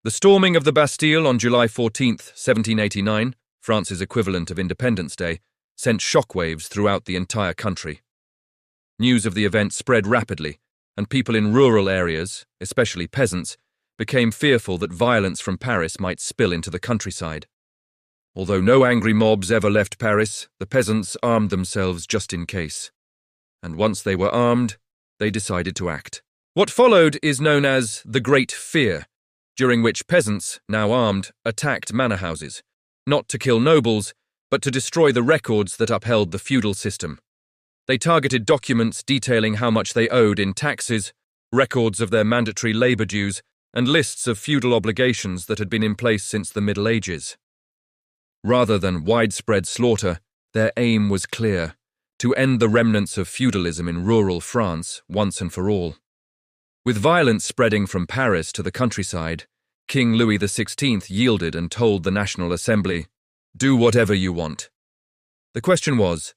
The storming of the Bastille on July 14, 1789, France's equivalent of Independence Day, sent shockwaves throughout the entire country. News of the event spread rapidly, and people in rural areas, especially peasants, became fearful that violence from Paris might spill into the countryside. Although no angry mobs ever left Paris, the peasants armed themselves just in case. And once they were armed, they decided to act. What followed is known as the Great Fear, during which peasants, now armed, attacked manor houses, not to kill nobles, but to destroy the records that upheld the feudal system. They targeted documents detailing how much they owed in taxes, records of their mandatory labor dues, and lists of feudal obligations that had been in place since the Middle Ages. Rather than widespread slaughter, their aim was clear: to end the remnants of feudalism in rural France once and for all. With violence spreading from Paris to the countryside, King Louis XVI yielded and told the National Assembly, "Do whatever you want." The question was,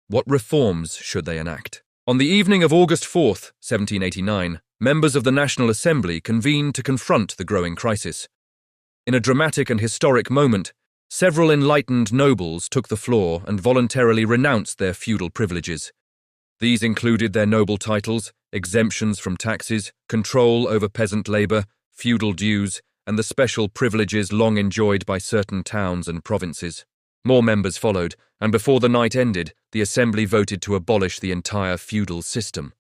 what reforms should they enact? On the evening of August 4, 1789, members of the National Assembly convened to confront the growing crisis. In a dramatic and historic moment, several enlightened nobles took the floor and voluntarily renounced their feudal privileges. These included their noble titles, exemptions from taxes, control over peasant labor, feudal dues, and the special privileges long enjoyed by certain towns and provinces. More members followed, and before the night ended, the Assembly voted to abolish the entire feudal system.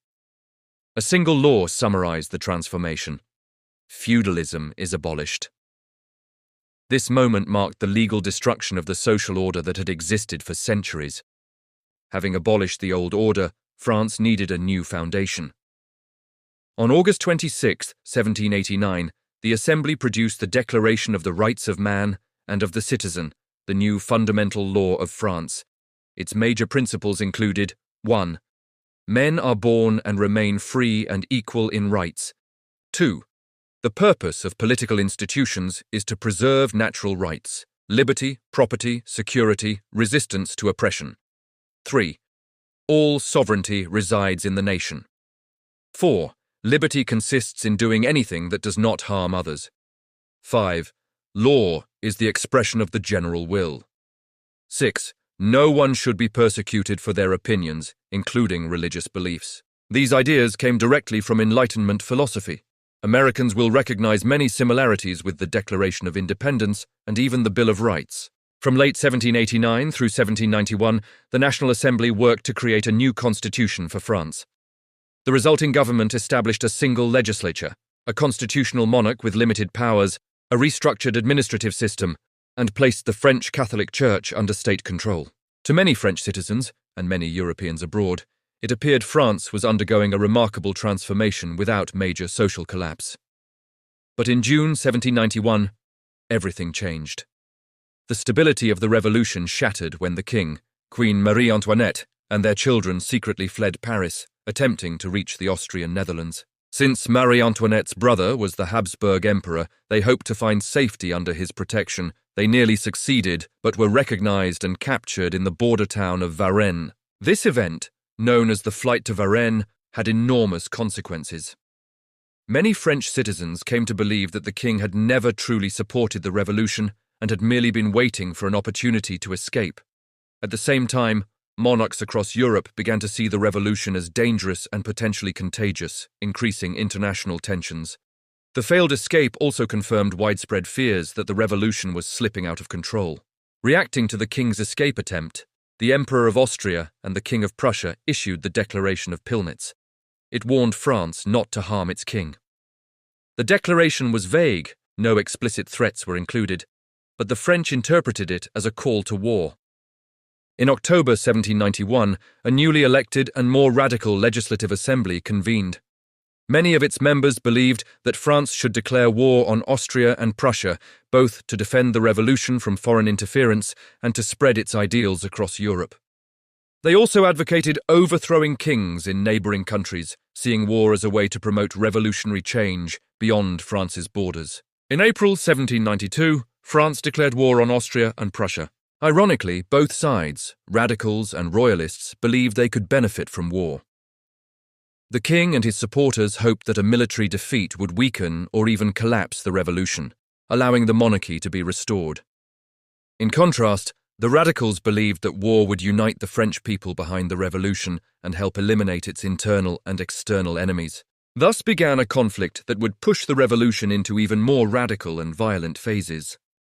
A single law summarized the transformation: feudalism is abolished. This moment marked the legal destruction of the social order that had existed for centuries. Having abolished the old order, France needed a new foundation. On August 26, 1789, the Assembly produced the Declaration of the Rights of Man and of the Citizen, the new fundamental law of France. Its major principles included: 1. Men are born and remain free and equal in rights. 2. The purpose of political institutions is to preserve natural rights: liberty, property, security, resistance to oppression. 3. All sovereignty resides in the nation. 4. Liberty consists in doing anything that does not harm others. 5. Law is the expression of the general will. 6. No one should be persecuted for their opinions, including religious beliefs. These ideas came directly from Enlightenment philosophy. Americans will recognize many similarities with the Declaration of Independence and even the Bill of Rights. From late 1789 through 1791, the National Assembly worked to create a new constitution for France. The resulting government established a single legislature, a constitutional monarch with limited powers, a restructured administrative system, and placed the French Catholic Church under state control. To many French citizens, and many Europeans abroad, it appeared France was undergoing a remarkable transformation without major social collapse. But in June 1791, everything changed. The stability of the revolution shattered when the king, Queen Marie Antoinette, and their children secretly fled Paris, attempting to reach the Austrian Netherlands. Since Marie Antoinette's brother was the Habsburg emperor, they hoped to find safety under his protection. They nearly succeeded, but were recognized and captured in the border town of Varennes. This event, known as the Flight to Varennes, had enormous consequences. Many French citizens came to believe that the king had never truly supported the revolution and had merely been waiting for an opportunity to escape. At the same time, monarchs across Europe began to see the revolution as dangerous and potentially contagious, increasing international tensions. The failed escape also confirmed widespread fears that the revolution was slipping out of control. Reacting to the king's escape attempt, the Emperor of Austria and the King of Prussia issued the Declaration of Pillnitz. It warned France not to harm its king. The declaration was vague, no explicit threats were included, but the French interpreted it as a call to war. In October 1791, a newly elected and more radical legislative assembly convened. Many of its members believed that France should declare war on Austria and Prussia, both to defend the revolution from foreign interference and to spread its ideals across Europe. They also advocated overthrowing kings in neighboring countries, seeing war as a way to promote revolutionary change beyond France's borders. In April 1792, France declared war on Austria and Prussia. Ironically, both sides, radicals and royalists, believed they could benefit from war. The king and his supporters hoped that a military defeat would weaken or even collapse the revolution. allowing the monarchy to be restored. In contrast, the radicals believed that war would unite the French people behind the revolution and help eliminate its internal and external enemies. Thus began a conflict that would push the revolution into even more radical and violent phases.